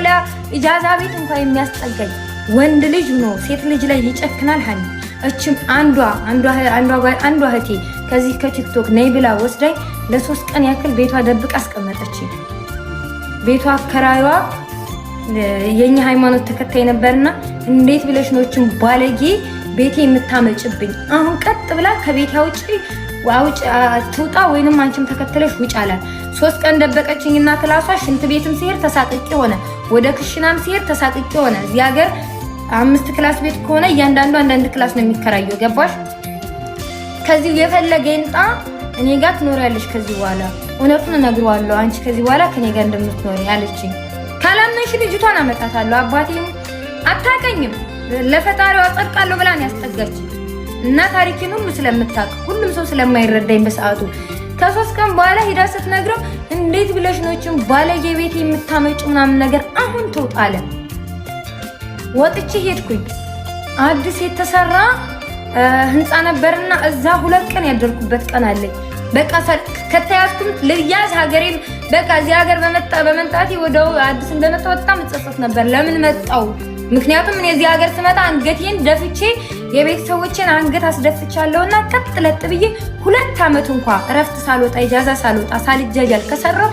በኋላ ኢጃዛ ቤት እንኳን የሚያስጠጋኝ ወንድ ልጅ ነው ሴት ልጅ ላይ ይጨክናል። ሀኒ እችም አንዷ እህቴ ከዚህ ከቲክቶክ ነይ ብላ ወስዳኝ ለ3 ቀን ያክል ቤቷ ደብቅ አስቀመጠችኝ። ቤቷ አከራይዋ የኛ ሃይማኖት ተከታይ ነበርና እንዴት ብለሽ ነው እችን ባለጌ ቤቴ የምታመጭብኝ? አሁን ቀጥ ብላ ከቤት አውጪ ትውጣ ወይንም አንቺም ተከተለሽ ውጭ አላት። 3 ቀን ደበቀችኝና ክላሷ ሽንት ቤትም ሲሄድ ተሳቅቄ ሆነ፣ ወደ ክሽናም ሲሄድ ተሳቅቄ ሆነ። እዚህ ሀገር 5 ክላስ ቤት ከሆነ እያንዳንዱ አንዳንድ ክላስ ነው የሚከራየው። ገባሽ? ከዚህ የፈለገ ይንጣ እኔ ጋር ትኖሪያለሽ ከዚህ በኋላ እውነቱን እነግረዋለሁ አንቺ ከዚህ በኋላ ከኔ ጋር እንደምትኖሪ ያለችኝ። ካላመንሽ ልጅቷን አመጣታለሁ። አባቴም አታቀኝም ለፈጣሪዋ ጸድቃለሁ ብላ ነው ያስጠጋችኝ እና ታሪኬን ሁሉ ስለምታውቅ ሁሉም ሰው ስለማይረዳኝ በሰዓቱ ከ3 ቀን በኋላ ሄዳ ስትነግረው እንዴት ብለሽ ነው እቺን ባለጌ ቤት የምታመጪ ምናምን ነገር አሁን ተውጣለ። ወጥቼ ሄድኩኝ። አዲስ የተሰራ ህንፃ ነበርና እዛ 2 ቀን ያደርኩበት ቀን አለኝ። በቃ ከተያዝኩም ልያዝ ሀገሬን በቃ እዚህ ሀገር በመምጣቴ ወደው አዲስ እንደመጣሁ በጣም እጸጸት ነበር። ለምን መጣው? ምክንያቱም እኔ እዚህ ሀገር ስመጣ አንገቴን ደፍቼ የቤተሰቦቼን አንገት አስደፍቻለሁና ቀጥ ለጥ ብዬ 2 ዓመት እንኳን እረፍት ሳልወጣ ኢጃዛ ሳልወጣ ሳልጃጃል ከሰራው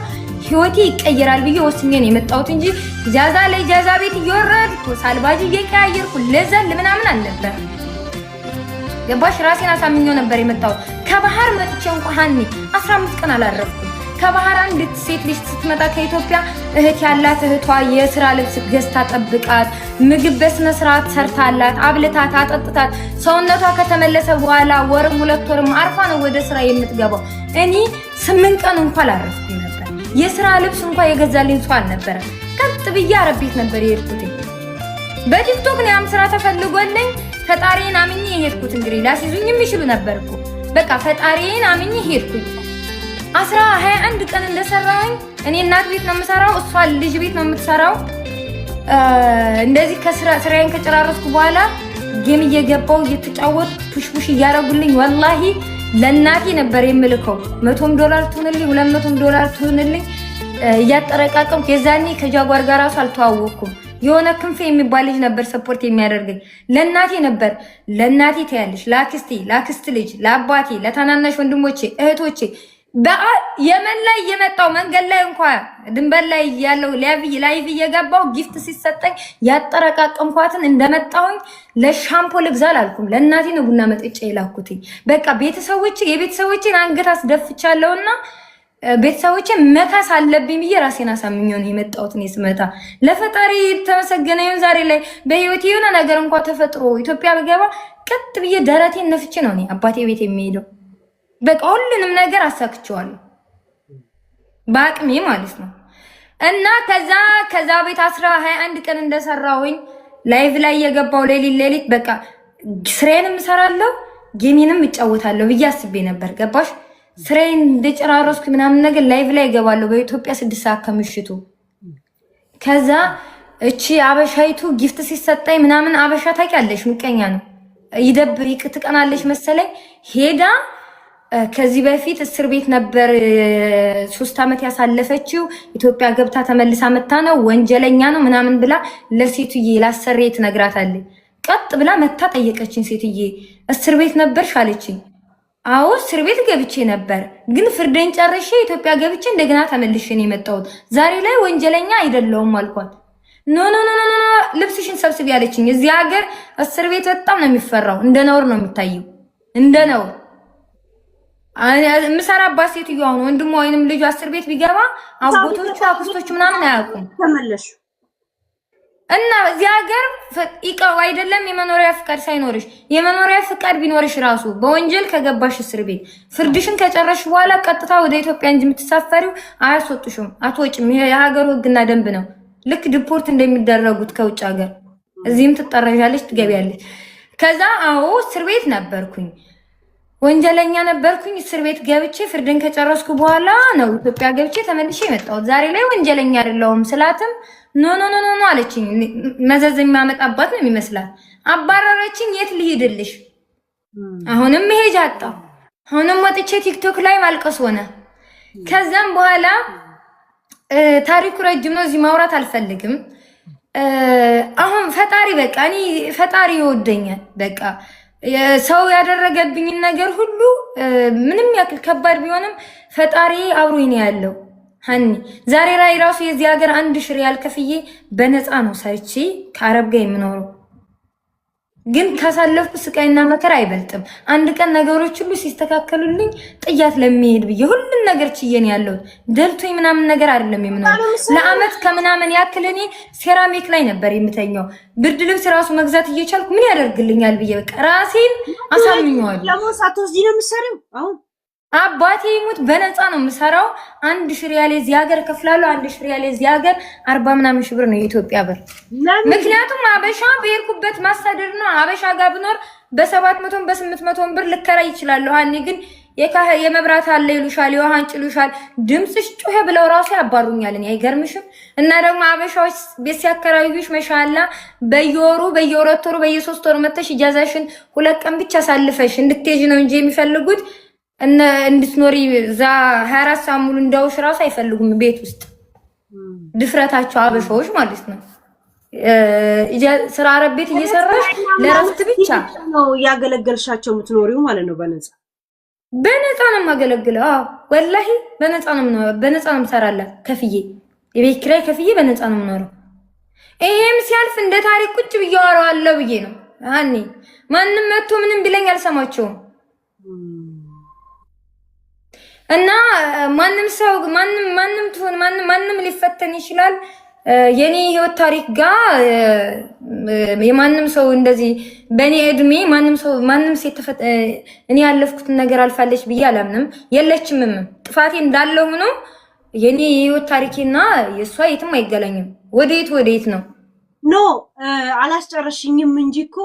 ህይወቴ ይቀየራል ብዬ ወስኜ ነው የመጣሁት እንጂ ኢጃዛ ለኢጃዛ ቤት እየወረድኩ ሳልባጅ እየቀያየርኩ ለዘል ምናምን አልነበር። ገባሽ? ራሴን አሳምኜው ነበር የመጣሁት። ከባህር መጥቼ እንኳን ሀኒ 15 ቀን አላረፍኩም። ከባህር አንዲት ሴት ልጅ ስትመጣ ከኢትዮጵያ እህት ያላት እህቷ የስራ ልብስ ገዝታ ጠብቃት፣ ምግብ በስነ ስርዓት ሰርታላት፣ አብልታት፣ አጠጥታት ሰውነቷ ከተመለሰ በኋላ ወርም 2 ወርም አርፋ ነው ወደ ስራ የምትገባው። እኔ 8 ቀን እንኳን አላረፍኩም ነበር። የስራ ልብስ እንኳን የገዛልኝ ሰው አልነበረ። ቀጥ ብዬ አረብ ቤት ነበር የሄድኩት። በቲክቶክ ነው ያም ስራ ተፈልጎልኝ ፈጣሪን አምኜ የሄድኩት። እንግዲህ ላሲዙኝም ይችሉ ነበርኩ። በቃ ፈጣሪን አምኜ ሄድኩኝ። 21 ቀን እንደሰራሁኝ እኔ እናት ቤት ነው የምሰራው፣ እሷ ልጅ ቤት ነው የምትሰራው። እንደዚህ ስራዬን ከጨራረስኩ በኋላ ጌም እየገባው እየተጫወት ፑሽ እያረጉልኝ ወላሂ ለእናቴ ነበር የምልከው። $100 ትሁንልኝ 200 ትሁንልኝ እያጠረቃቀምኩ። የዛኔ ከጃጓር ጋር ራሱ አልተዋወቅኩም። የሆነ ክንፌ የሚባል ልጅ ነበር ሰፖርት የሚያደርገኝ። ለእናቴ ነበር። ለእናቴ ታያለሽ፣ ለአክስት ልጅ፣ ለአባቴ፣ ለታናናሽ ወንድሞቼ እህቶቼ የመን ላይ የመጣው መንገድ ላይ እንኳን ድንበር ላይ ያለው ላይቭ እየገባው ጊፍት ሲሰጠኝ ያጠረቃቀምኳትን እንደመጣሁኝ ለሻምፖ ልግዛል አልኩም። ለእናቴ ነው ቡና መጠጫ የላኩትኝ። በቃ የቤተሰቦቼን አንገት አስደፍቻለሁና ቤተሰቦቼን መካስ አለብኝ ብዬ ራሴን አሳምኜው ነው የመጣሁት። እኔ ስመጣ ለፈጣሪ ተመሰገነ ይሁን። ዛሬ ላይ በህይወቴ የሆነ ነገር እንኳን ተፈጥሮ ኢትዮጵያ በገባ ቀጥ ብዬ ደረቴን ነፍቼ ነው እኔ አባቴ ቤት የሚሄደው። በቃ ሁሉንም ነገር አሳክቸዋለሁ በአቅሜ ማለት ነው። እና ከዛ ቤት 21 ቀን እንደሰራሁኝ ላይቭ ላይ የገባው ሌሊት በቃ ስራዬንም እሰራለሁ ጌሜንም እጫወታለሁ ብዬ አስቤ ነበር። ገባሽ? ስራዬን እንደጨራረስኩ ምናምን ነገር ላይቭ ላይ እገባለሁ በኢትዮጵያ 6 ሰዓት ከምሽቱ። ከዛ እቺ አበሻይቱ ጊፍት ሲሰጠኝ ምናምን አበሻ ታውቂያለሽ ምቀኛ ነው ትቀናለሽ መሰለኝ ሄዳ ከዚህ በፊት እስር ቤት ነበር 3 ዓመት ያሳለፈችው። ኢትዮጵያ ገብታ ተመልሳ መታ ነው ወንጀለኛ ነው ምናምን ብላ ለሴትዬ ላሰሬ ትነግራታለች። ቀጥ ብላ መታ ጠየቀችኝ። ሴትዬ እስር ቤት ነበርሽ አለችኝ። አዎ እስር ቤት ገብቼ ነበር፣ ግን ፍርዴን ጨርሼ ኢትዮጵያ ገብቼ እንደገና ተመልሼ ነው የመጣሁት። ዛሬ ላይ ወንጀለኛ አይደለሁም አልኳት። ኖ ልብስሽን ሰብስቢ ያለችኝ። እዚህ ሀገር እስር ቤት በጣም ነው የሚፈራው፣ እንደ ነውር ነው የሚታየው፣ እንደ ነውር። ምሰራባት ሴትዮ አሁን ወንድሟ ወይንም ልጇ እስር ቤት ቢገባ አጎቶቹ አክስቶቹ ምናምን አያውቁም። ተመለሽ እና እዚህ ሀገር ይቀው አይደለም የመኖሪያ ፍቃድ ሳይኖርሽ፣ የመኖሪያ ፍቃድ ቢኖርሽ ራሱ በወንጀል ከገባሽ እስር ቤት ፍርድሽን ከጨረሽ በኋላ ቀጥታ ወደ ኢትዮጵያ እንጂ የምትሳፈሪው አያስወጡሽም፣ አትወጭም። ይሄ የሀገሩ ህግና ደንብ ነው። ልክ ዲፖርት እንደሚደረጉት ከውጭ ሀገር እዚህም ትጠረዣለሽ፣ ትገቢያለሽ። ከዛ አዎ እስር ቤት ነበርኩኝ፣ ወንጀለኛ ነበርኩኝ። እስር ቤት ገብቼ ፍርድን ከጨረስኩ በኋላ ነው ኢትዮጵያ ገብቼ ተመልሼ የመጣሁት። ዛሬ ላይ ወንጀለኛ አይደለሁም ስላትም ኖ አለችኝ። መዘዝ የሚያመጣባት ነው የሚመስላት። አባረረችኝ። የት ልሂድልሽ? አሁንም መሄጃ አጣሁ። አሁንም ወጥቼ ቲክቶክ ላይ ማልቀስ ሆነ። ከዛም በኋላ ታሪኩ ረጅም ነው፣ እዚህ ማውራት አልፈልግም። አሁን ፈጣሪ በቃ እኔ ፈጣሪ ይወደኛል። በቃ ሰው ያደረገብኝን ነገር ሁሉ ምንም ያክል ከባድ ቢሆንም ፈጣሪ አብሮኝ ነው ያለው። ሀኒ ዛሬ ላይ ራሱ የዚህ ሀገር 1000 ሪያል ከፍዬ በነፃ ነው ሰርቼ ከአረብ ጋር የምኖረው። ግን ካሳለፍኩ ስቃይና መከራ አይበልጥም። አንድ ቀን ነገሮች ሁሉ ሲስተካከሉልኝ ጥያት ለሚሄድ ብዬ ሁሉን ነገር ችየን ያለው ደልቶኝ ምናምን ነገር አይደለም የምኖረው። ለአመት ከምናምን ያክል እኔ ሴራሚክ ላይ ነበር የምተኛው። ብርድ ልብስ ራሱ መግዛት እየቻልኩ ምን ያደርግልኛል ብዬ በቃ ራሴን አሳምኘዋለሁ። ለሞሳት ወስጂ ነው የምትሰሪው አሁን? አባቴ ይሙት በነፃ ነው የምሰራው። 1000 ሪያል እዚህ ሀገር ከፍላለሁ። 1000 ሪያል እዚህ ሀገር 40 ምናምን ሺህ ብር ነው የኢትዮጵያ ብር። ምክንያቱም አበሻ በሄድኩበት ማስተዳደር ነው። አበሻ ጋር ብኖር በ700 በ800 ብር ልከራይ ይችላል። አኒ ግን የመብራት አለ ይሉሻል፣ የውሃ አንጭ ይሉሻል። ድምፅሽ ጮኸ ብለው ራሱ ያባሩኛል። እኔ አይገርምሽም? እና ደግሞ አበሻዎች ቤት ሲያከራዩሽ መሻላ በየወሩ በየ2 ወሩ በየ3 ወሩ መተሽ ኢጃዛሽን 2 ቀን ብቻ ሳልፈሽ እንድትሄጂ ነው እንጂ የሚፈልጉት እንድትኖሪ ዛ 24 ሰዓት ሙሉ እንዳውሽ ራሱ አይፈልጉም ቤት ውስጥ። ድፍረታቸው አበሻዎች ማለት ነው። ስራ አረብ ቤት እየሰራሽ ለረፍት ብቻ ነው ያገለገልሻቸው የምትኖሪው ማለት ነው። በነፃ ነው የማገለግለው። አዎ ወላሂ በነፃ ነው የምኖረው። በነፃ ነው የምሰራላት ከፍዬ የቤት ኪራይ ከፍዬ በነፃ ነው የምኖረው። ይሄም ሲያልፍ እንደ ታሪክ ቁጭ ብዬ አወራዋለሁ ብዬ ነው። አኒ ማንም መጥቶ ምንም ቢለኝ አልሰማቸውም። እና ማንም ሰው ማንም ትሆን ማንም ሊፈተን ይችላል። የኔ ህይወት ታሪክ ጋር የማንም ሰው እንደዚህ በኔ እድሜ ማንም ሴት እኔ ያለፍኩትን ነገር አልፋለች ብዬ አላምንም። የለችምም። ጥፋቴ እንዳለ ሆኖ የኔ የህይወት ታሪኬና የሷ የትም አይገናኝም። ወዴት ነው? ኖ አላስጨረሽኝም እንጂ እኮ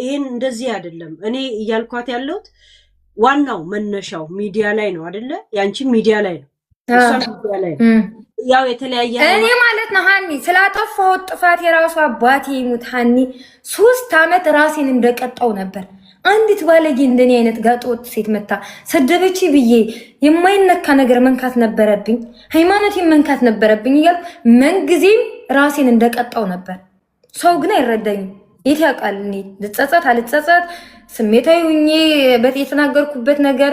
ይሄን እንደዚህ አይደለም እኔ እያልኳት ያለሁት። ዋናው መነሻው ሚዲያ ላይ ነው አይደለ? ያንቺ ሚዲያ ላይ ነው፣ እሷ ሚዲያ ላይ ነው። ያው የተለያየ እኔ ማለት ነው ሀኒ ስላጠፋሁት ጥፋት የራሱ አባቴ ይሙት ሀኒ 3 አመት ራሴን እንደቀጣው ነበር። አንዲት ባለጌ እንደኔ አይነት ጋጠወጥ ሴት መታ ሰደበች ብዬ የማይነካ ነገር መንካት ነበረብኝ፣ ሃይማኖቴን መንካት ነበረብኝ እያልኩ መንግዜም ራሴን እንደቀጣው ነበር። ሰው ግን አይረዳኝም። የት ያውቃል እኔ ልጸጸት አልጸጸት ስሜታዊ ሁኜ የተናገርኩበት ነገር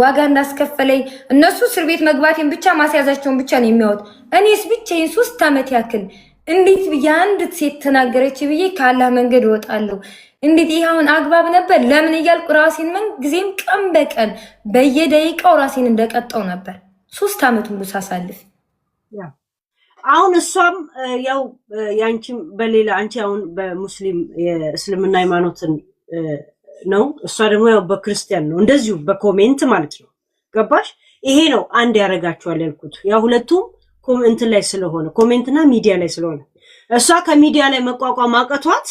ዋጋ እንዳስከፈለኝ። እነሱ እስር ቤት መግባቴን ብቻ ማስያዛቸውን ብቻ ነው የሚያወጥ። እኔስ ብቻዬን 3 አመት ያክል እንዴት ብዬ አንዲት ሴት ተናገረች ብዬ ከአላህ መንገድ እወጣለሁ? እንዴት ይሄ አሁን አግባብ ነበር? ለምን እያልኩ ራሴን ጊዜም ቀን በቀን በየደቂቃው ራሴን እንደቀጣው ነበር 3 አመት ሙሉ ሳሳልፍ። አሁን እሷም ያው ያንቺም በሌላ አንቺ አሁን በሙስሊም የእስልምና ሃይማኖትን ነው፣ እሷ ደግሞ ያው በክርስቲያን ነው። እንደዚሁ በኮሜንት ማለት ነው። ገባሽ? ይሄ ነው አንድ ያረጋቸዋል ያልኩት። ያው ሁለቱም ኮሜንት ላይ ስለሆነ ኮሜንትና ሚዲያ ላይ ስለሆነ እሷ ከሚዲያ ላይ መቋቋም አቅቷት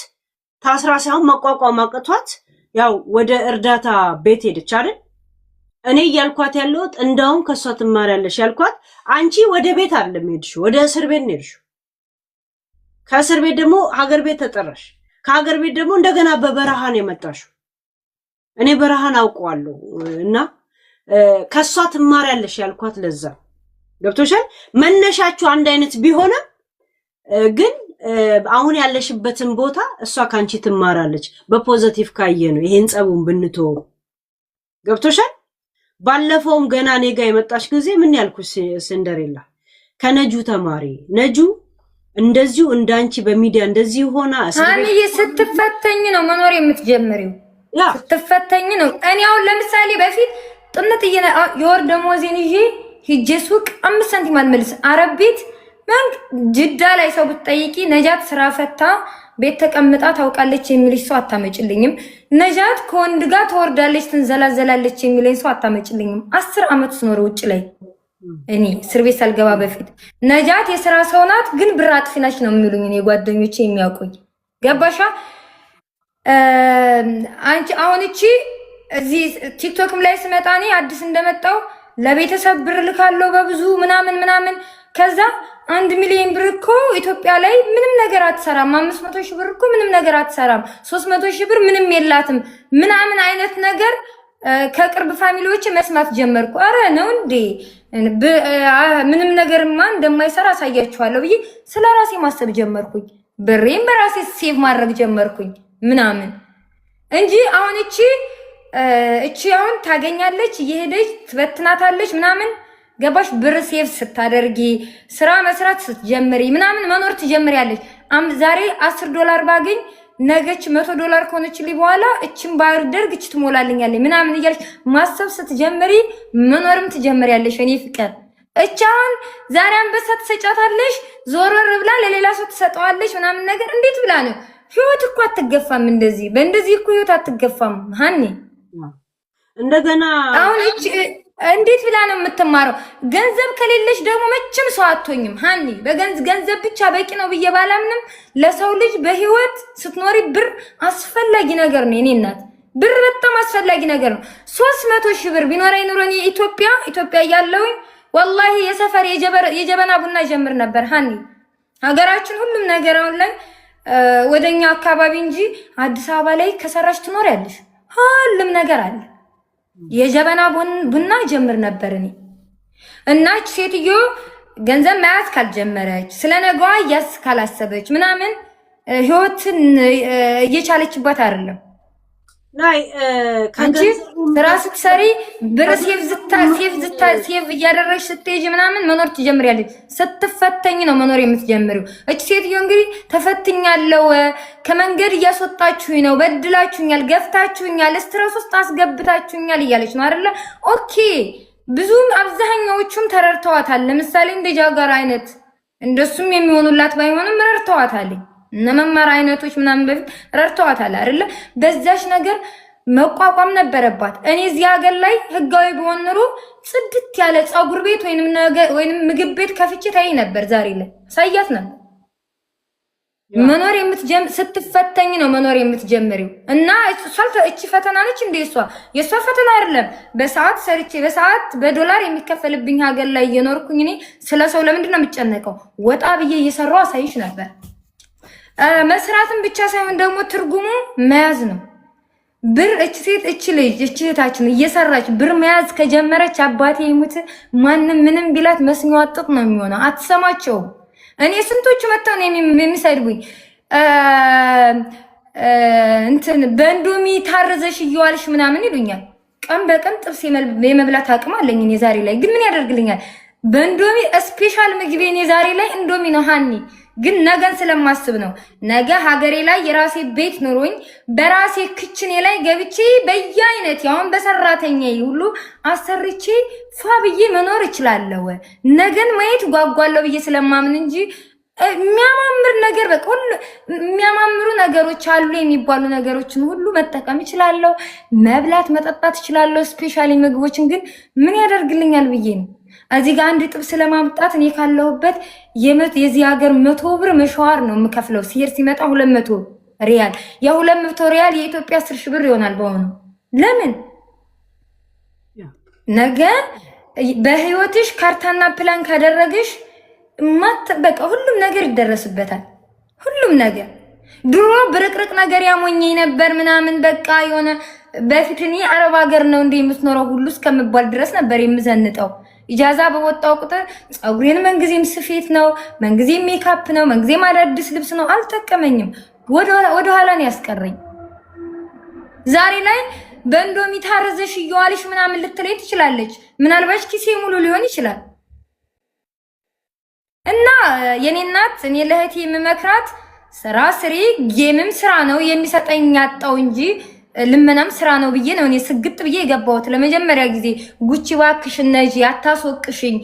ታስራ ሳይሆን መቋቋም አቅቷት ያው ወደ እርዳታ ቤት ሄደች አይደል? እኔ እያልኳት ያለሁት እንደውም ከሷ ትማሪያለሽ ያልኳት አንቺ ወደ ቤት አይደለም ሄድሽው፣ ወደ እስር ቤት ነው ሄድሽው። ከእስር ቤት ደግሞ ሀገር ቤት ተጠራሽ። ከሀገር ቤት ደግሞ እንደገና በበረሃ ነው የመጣሽው። እኔ በረሃን አውቀዋለሁ እና ከሷ ትማሪያለሽ ያልኳት ለዛ ገብቶሻል። መነሻችሁ አንድ አይነት ቢሆንም ግን አሁን ያለሽበትን ቦታ እሷ ካንቺ ትማራለች። በፖዚቲቭ ካየ ነው ይሄን ጸቡን ብንተው ገብቶሻል። ባለፈውም ገና እኔ ጋር የመጣሽ ጊዜ ምን ያልኩሽ ስንደሬላ ከነጁ ተማሪ ነጁ እንደዚሁ እንዳንቺ በሚዲያ እንደዚህ ሆና አሁን ስትፈተኝ ነው መኖር የምትጀምሪው። ስትፈተኝ ነው። እኔ አሁን ለምሳሌ በፊት ጥንት የወር ደሞዜን ይዤ ሂጄ ሱቅ 5 ሳንቲም አልመልስ። አረብ ቤት ጅዳ ላይ ሰው ብትጠይቂ ነጃት ስራ ፈታ ቤት ተቀምጣ ታውቃለች የሚልሽ ሰው አታመጭልኝም። ነጃት ከወንድ ጋር ተወርዳለች ትንዘላዘላለች የሚለኝ ሰው አታመጭልኝም። 10 አመት ስኖር ውጭ ላይ እኔ እስር ቤት ሳልገባ በፊት ነጃት የስራ ሰው ናት ግን ብር አጥፊ ናች ነው የሚሉኝ እኔ ጓደኞቼ የሚያውቁኝ። ገባሻ? አንቺ አሁን እቺ እዚህ ቲክቶክም ላይ ስመጣ እኔ አዲስ እንደመጣው ለቤተሰብ ብር ልካለው በብዙ ምናምን ከዛ 1 ሚሊዮን ብር እኮ ኢትዮጵያ ላይ ምንም ነገር አትሰራም። 500 ሺህ ብር እኮ ምንም ነገር አትሰራም። 300 ሺህ ብር ምንም የላትም ምናምን አይነት ነገር ከቅርብ ፋሚሊዎች መስማት ጀመርኩ። አረ ነው እንዴ ምንም ነገርማ እንደማይሰራ አሳያችኋለሁ ብዬ ስለራሴ ማሰብ ጀመርኩኝ። ብሬን በራሴ ሴቭ ማድረግ ጀመርኩኝ ምናምን እንጂ አሁን እቺ አሁን ታገኛለች እየሄደች ትበትናታለች ምናምን ገባሽ? ብር ሴቭ ስታደርጊ ስራ መስራት ስትጀምሪ ምናምን መኖር ትጀምሪያለሽ። ዛሬ $10 ባገኝ ነገች $100 ከሆነችልኝ በኋላ እቺን ባርደርግ እቺ ትሞላልኛለች ምናምን እያለሽ ማሰብ ስትጀምሪ መኖርም ትጀምሪያለሽ። እኔ ፍቅር እቻን ዛሬ አንበሳ ትሰጫታለሽ ዞረር ብላ ለሌላ ሰው ትሰጠዋለሽ ምናምን ነገር እንዴት ብላ ነው? ህይወት እኮ አትገፋም እንደዚህ በእንደዚህ እኮ ህይወት አትገፋም ሃኒ። እንደገና አሁን እቺ እንዴት ብላ ነው የምትማረው? ገንዘብ ከሌለሽ ደግሞ መቼም ሰው አትሆኝም ሃኒ። ገንዘብ ብቻ በቂ ነው ብዬ ባላምንም ለሰው ልጅ በህይወት ስትኖሪ ብር አስፈላጊ ነገር ነው። የኔ እናት ብር በጣም አስፈላጊ ነገር ነው። 300,000 ብር ቢኖረኝ ኑሮ እኔ ኢትዮጵያ ያለውኝ ወላሂ የሰፈር የጀበና ቡና ጀምር ነበር ሃኒ። ሀገራችን ሁሉም ነገር አሁን ላይ ወደኛ አካባቢ እንጂ አዲስ አበባ ላይ ከሰራሽ ትኖሪያለሽ። ሁሉም ነገር አለ። የጀበና ቡና ጀምር ነበር እኔ እና ሴትዮ ገንዘብ መያዝ ካልጀመረች ስለነገዋ ካላሰበች ምናምን ህይወትን እየቻለችበት አይደለም። ናይ አንቺ ስራ ስትሰሪ ብር ሴቭ እያደረግሽ ስትሄጂ ምናምን መኖር ትጀምሪያለሽ። ስትፈተኝ ነው መኖር የምትጀምሪው። እቺ ሴትዮ እንግዲህ ተፈትኛለሁ፣ ከመንገድ እያስወጣችሁኝ ነው፣ በድላችሁኛል፣ ገፍታችሁኛል፣ ስትረስ ውስጥ አስገብታችሁኛል እያለች ነው አይደለ? ኦኬ ብዙም አብዛኛዎቹም ተረድተዋታል። ለምሳሌ እንደ ጃጋር አይነት እንደሱም የሚሆኑላት ባይሆንም ረድተዋታል። እነመማር አይነቶች ምናምን በፊት ረድተዋታል አይደለ? በዛሽ ነገር መቋቋም ነበረባት። እኔ እዚህ ሀገር ላይ ህጋዊ በሆን ኑሮ ጽድት ያለ ፀጉር ቤት ወይንም ምግብ ቤት ከፍቼ ታይ ነበር። ዛሬ ላይ ሳያት ነበር። መኖር ስትፈተኝ ነው መኖር የምትጀምሪው። እና እቺ ፈተና ነች እንደ የሷ ፈተና አይደለም። በሰዓት ሰርቼ በሰዓት በዶላር የሚከፈልብኝ ሀገር ላይ እየኖርኩኝ እኔ ስለሰው ለምንድን ነው የምጨነቀው? ወጣ ብዬ እየሰራው አሳይሽ ነበር። መስራትን ብቻ ሳይሆን ደግሞ ትርጉሙ መያዝ ነው። ብር እቺ ልጅ እህታችን እየሰራች ብር መያዝ ከጀመረች አባቴ ይሙት ማንም ምንም ቢላት መስሚዋ ጥጥ ነው የሚሆነው። አትሰማቸውም። እኔ ስንቶቹ መጣው ነው የሚሰድቡኝ። እንትን በእንዶሚ ታረዘሽ እየዋልሽ ምናምን ይሉኛል። ቀን በቀን ጥብስ የመብላት አቅም አለኝ እኔ ዛሬ ላይ። ግን ምን ያደርግልኛል? በእንዶሚ ስፔሻል ምግቤ እኔ ዛሬ ላይ እንዶሚ ነው ሃኒ። ግን ነገን ስለማስብ ነው። ነገ ሀገሬ ላይ የራሴ ቤት ኑሮኝ በራሴ ክችኔ ላይ ገብቼ በየአይነት ያውን በሰራተኛዬ ሁሉ አሰርቼ ፋብዬ መኖር እችላለሁ። ነገን ማየት ጓጓለሁ ብዬ ስለማምን እንጂ የሚያማምር ነገር በቃ ሁሉ የሚያማምሩ ነገሮች አሉ የሚባሉ ነገሮችን ሁሉ መጠቀም እችላለሁ። መብላት መጠጣት እችላለሁ። ስፔሻሊ ምግቦችን ግን ምን ያደርግልኛል ብዬ ነው። እዚህ ጋር አንድ ጥብስ ለማምጣት እኔ ካለሁበት የዚህ ሀገር 100 ብር መሸዋር ነው የምከፍለው። ሲሄድ ሲመጣ 200 ሪያል። ያ200 ሪያል የኢትዮጵያ 10,000 ብር ይሆናል በአሁኑ። ለምን ነገ በህይወትሽ ካርታና ፕላን ካደረግሽ በቃ ሁሉም ነገር ይደረስበታል። ሁሉም ነገር ድሮ ብርቅርቅ ነገር ያሞኘኝ ነበር ምናምን በቃ የሆነ በፊት እኔ አረብ ሀገር ነው እንደ የምትኖረው ሁሉ እስከምባል ድረስ ነበር የምዘንጠው። ኢጃዛ በወጣው ቁጥር ፀጉሬን መንግዜም ስፌት ነው፣ መንግዜም ሜካፕ ነው፣ መንግዜም አዳዲስ ልብስ ነው። አልጠቀመኝም። ወደ ኋላ ነው ያስቀረኝ። ዛሬ ላይ በእንዶሚ ታረዘሽ እየዋልሽ ምናምን ልትለይ ትችላለች። ምናልባት ኪሴ ሙሉ ሊሆን ይችላል። እና የኔ እናት እኔ ለእህቴ የምመክራት ስራ ስሪ። ጌምም ስራ ነው የሚሰጠኝ ያጣው እንጂ ልመናም ስራ ነው ብዬ ነው እኔ ስግጥ ብዬ የገባሁት። ለመጀመሪያ ጊዜ ጉቺ እባክሽ ነጂ አታስወቅሽኝ